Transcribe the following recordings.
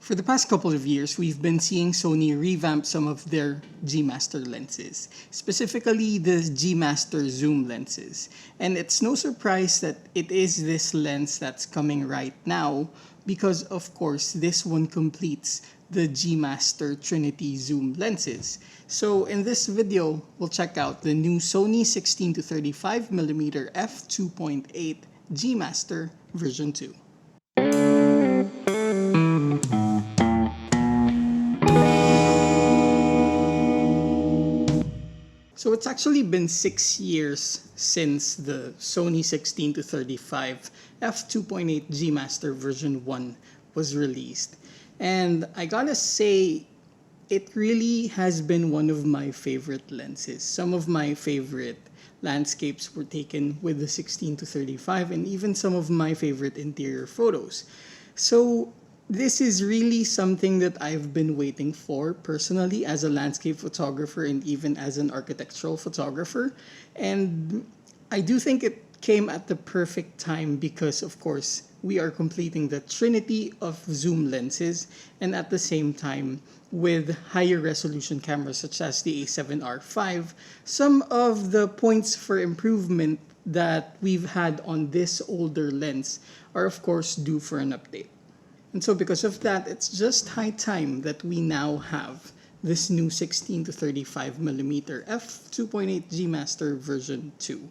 For the past couple of years, we've been seeing Sony revamp some of their G Master lenses, specifically the G Master zoom lenses. And it's no surprise that it is this lens that's coming right now because, of course, this one completes the G Master Trinity zoom lenses. So in this video, we'll check out the new Sony 16 to 35mm f2.8 G Master version 2. So it's actually been 6 years since the Sony 16 to 35 f2.8 G Master version 1 was released. And I gotta say, it really has been one of my favorite lenses. Some of my favorite landscapes were taken with the 16 to 35 and even some of my favorite interior photos. So this is really something that I've been waiting for personally as a landscape photographer and even as an architectural photographer. And I do think it came at the perfect time because, of course, we are completing the trinity of zoom lenses and at the same time with higher resolution cameras such as the A7R5, some of the points for improvement that we've had on this older lens are of course due for an update. And so because of that, it's just high time that we now have this new 16 to 35mm f2.8 G Master version 2.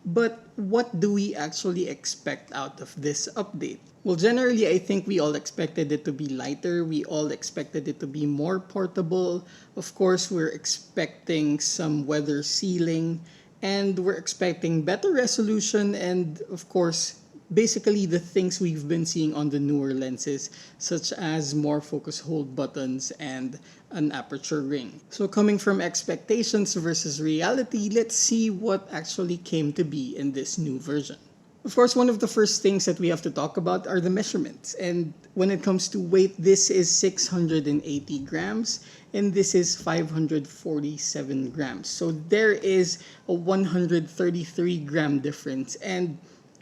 But what do we actually expect out of this update? Well, generally, I think we all expected it to be lighter. We all expected it to be more portable. Of course, we're expecting some weather sealing, and we're expecting better resolution, and of course, basically the things we've been seeing on the newer lenses, such as more focus hold buttons and an aperture ring. So coming from expectations versus reality, let's see what actually came to be in this new version. Of course, one of the first things that we have to talk about are the measurements. And when it comes to weight, this is 680 grams and this is 547 grams. So there is a 133 gram difference. And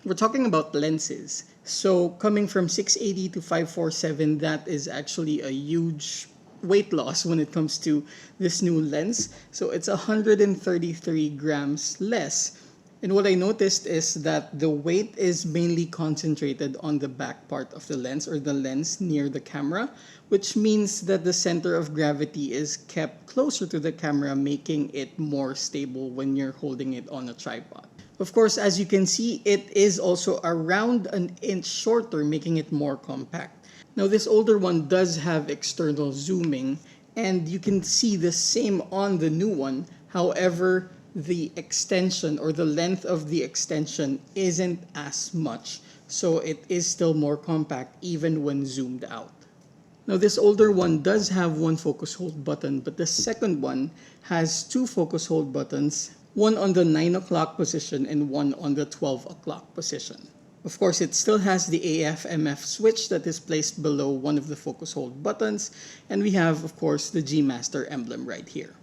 we're talking about lenses. So coming from 680 to 547, that is actually a huge weight loss when it comes to this new lens. So it's 133 grams less. And what I noticed is that the weight is mainly concentrated on the back part of the lens or the lens near the camera, which means that the center of gravity is kept closer to the camera, making it more stable when you're holding it on a tripod. Of course, as you can see, it is also around an inch shorter, making it more compact. Now, this older one does have external zooming, and you can see the same on the new one. However, the extension or the length of the extension isn't as much, so it is still more compact even when zoomed out. Now, this older one does have one focus hold button, but the second one has two focus hold buttons, one on the 9 o'clock position and one on the 12 o'clock position. Of course, it still has the AF/MF switch that is placed below one of the focus hold buttons, and we have, of course, the G Master emblem right here.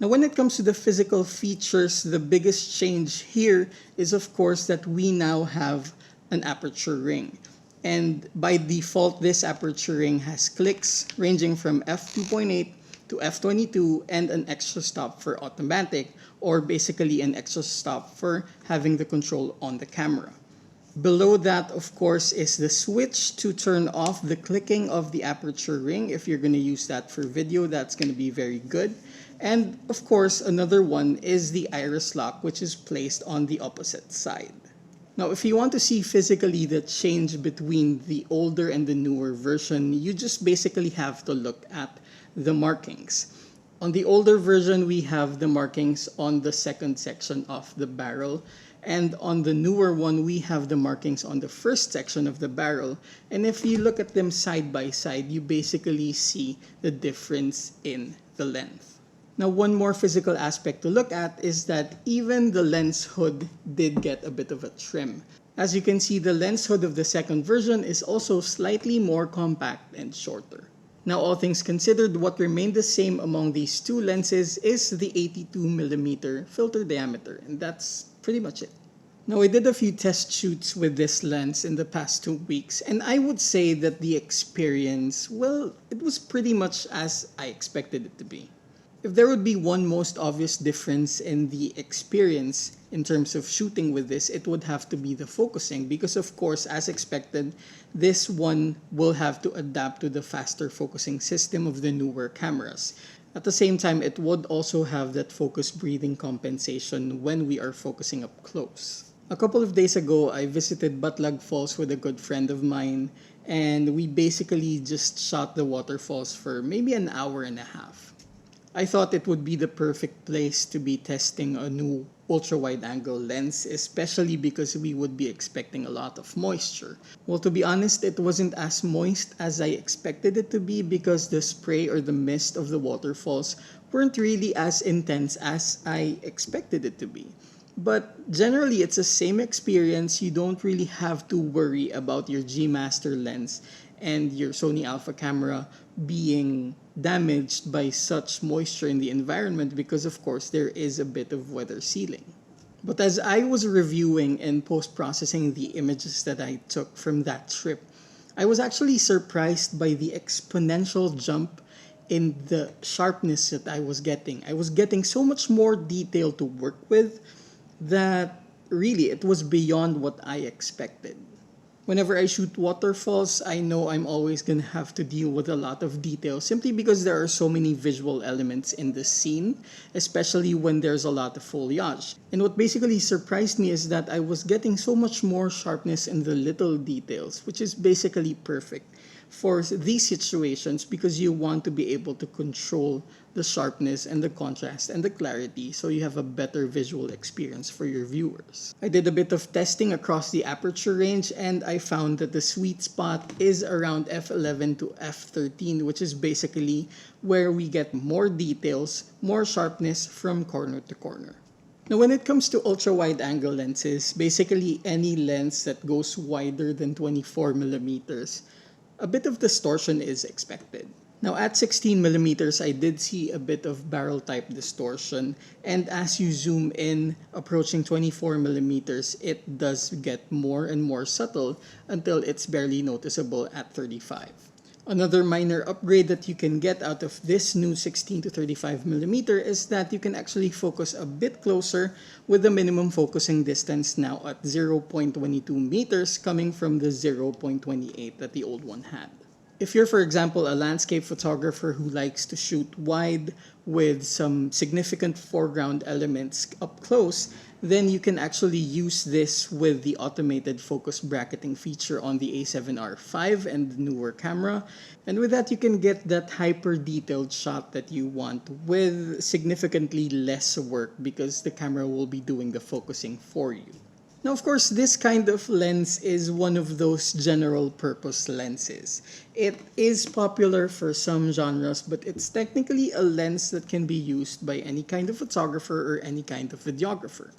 Now, when it comes to the physical features, the biggest change here is, of course, that we now have an aperture ring. And by default, this aperture ring has clicks ranging from f2.8 to f22 and an extra stop for automatic, or basically an extra stop for having the control on the camera. Below that, of course, is the switch to turn off the clicking of the aperture ring. If you're going to use that for video, that's going to be very good. And of course, another one is the iris lock, which is placed on the opposite side. Now, if you want to see physically the change between the older and the newer version, you just basically have to look at the markings. On the older version, we have the markings on the second section of the barrel. And on the newer one, we have the markings on the first section of the barrel. And if you look at them side by side, you basically see the difference in the length. Now, one more physical aspect to look at is that even the lens hood did get a bit of a trim. As you can see, the lens hood of the second version is also slightly more compact and shorter. Now, all things considered, what remained the same among these two lenses is the 82mm filter diameter, and that's pretty much it. Now, I did a few test shoots with this lens in the past 2 weeks, and I would say that the experience, well, it was pretty much as I expected it to be. If there would be one most obvious difference in the experience in terms of shooting with this, it would have to be the focusing because, of course, as expected, this one will have to adapt to the faster focusing system of the newer cameras. At the same time, it would also have that focus breathing compensation when we are focusing up close. A couple of days ago, I visited Batlag Falls with a good friend of mine, and we basically just shot the waterfalls for maybe an hour and a half. I thought it would be the perfect place to be testing a new ultra wide angle lens, especially because we would be expecting a lot of moisture. Well, to be honest, it wasn't as moist as I expected it to be because the spray or the mist of the waterfalls weren't really as intense as I expected it to be. But generally, it's the same experience. You don't really have to worry about your G Master lens and your Sony Alpha camera being damaged by such moisture in the environment because, of course, there is a bit of weather sealing. But as I was reviewing and post processing the images that I took from that trip, I was actually surprised by the exponential jump in the sharpness that I was getting. I was getting so much more detail to work with that really it was beyond what I expected. Whenever I shoot waterfalls, I know I'm always gonna have to deal with a lot of detail simply because there are so many visual elements in the scene, especially when there's a lot of foliage. And what basically surprised me is that I was getting so much more sharpness in the little details, which is basically perfect for these situations because you want to be able to control the sharpness and the contrast and the clarity so you have a better visual experience for your viewers. I did a bit of testing across the aperture range and I found that the sweet spot is around f11 to f13, which is basically where we get more details, more sharpness from corner to corner. Now, when it comes to ultra wide angle lenses, basically any lens that goes wider than 24 millimeters, a bit of distortion is expected. Now at 16 millimeters, I did see a bit of barrel type distortion, and as you zoom in approaching 24 millimeters, it does get more and more subtle until it's barely noticeable at 35. Another minor upgrade that you can get out of this new 16 to 35 millimeter is that you can actually focus a bit closer with the minimum focusing distance now at 0.22 meters coming from the 0.28 that the old one had. If you're, for example, a landscape photographer who likes to shoot wide with some significant foreground elements up close, then you can actually use this with the automated focus bracketing feature on the A7R5 and the newer camera. And with that, you can get that hyper detailed shot that you want with significantly less work because the camera will be doing the focusing for you. Now, of course, this kind of lens is one of those general purpose lenses. It is popular for some genres, but it's technically a lens that can be used by any kind of photographer or any kind of videographer.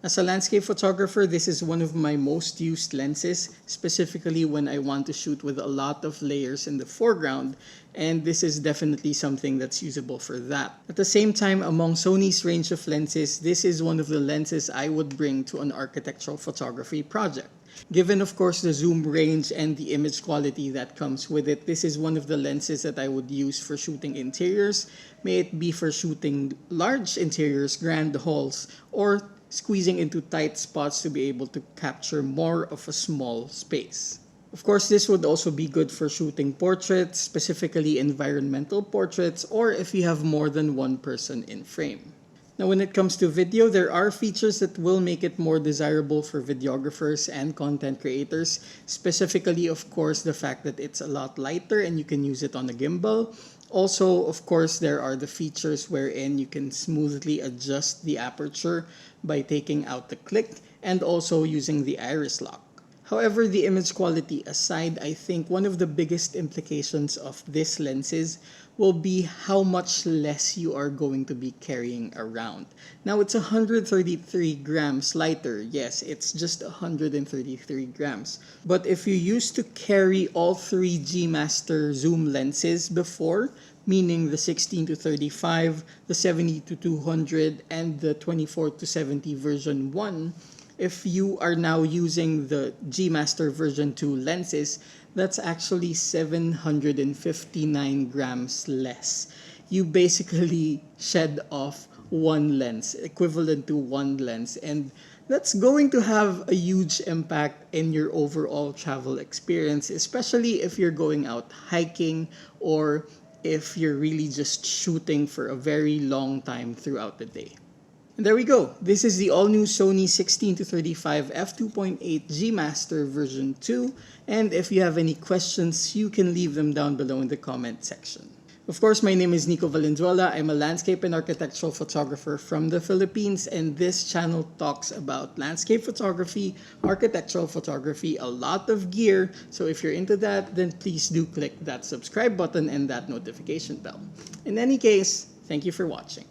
As a landscape photographer, this is one of my most used lenses, specifically when I want to shoot with a lot of layers in the foreground, and this is definitely something that's usable for that. At the same time, among Sony's range of lenses, this is one of the lenses I would bring to an architectural photography project. Given, of course, the zoom range and the image quality that comes with it, this is one of the lenses that I would use for shooting interiors, may it be for shooting large interiors, grand halls, or squeezing into tight spots to be able to capture more of a small space. Of course, this would also be good for shooting portraits, specifically environmental portraits, or if you have more than one person in frame. Now, when it comes to video, there are features that will make it more desirable for videographers and content creators. Specifically, of course, the fact that it's a lot lighter and you can use it on a gimbal. Also, of course, there are the features wherein you can smoothly adjust the aperture by taking out the click and also using the iris lock. However, the image quality aside, I think one of the biggest implications of this lenses will be how much less you are going to be carrying around. Now, it's 133 grams lighter. Yes, it's just 133 grams. But if you used to carry all three G Master zoom lenses before, meaning the 16 to 35, the 70 to 200, and the 24 to 70 version 1, If you are now using the G Master version 2 lenses, that's actually 759 grams less. You basically shed off one lens, equivalent to one lens, and that's going to have a huge impact in your overall travel experience, especially if you're going out hiking or if you're really just shooting for a very long time throughout the day. And there we go. This is the all-new Sony 16 to 35 f2.8 G Master version 2. And if you have any questions, you can leave them down below in the comment section. Of course, my name is Nicco Valenzuela. I'm a landscape and architectural photographer from the Philippines, and this channel talks about landscape photography, architectural photography, a lot of gear. So if you're into that, then please do click that subscribe button and that notification bell. In any case, thank you for watching.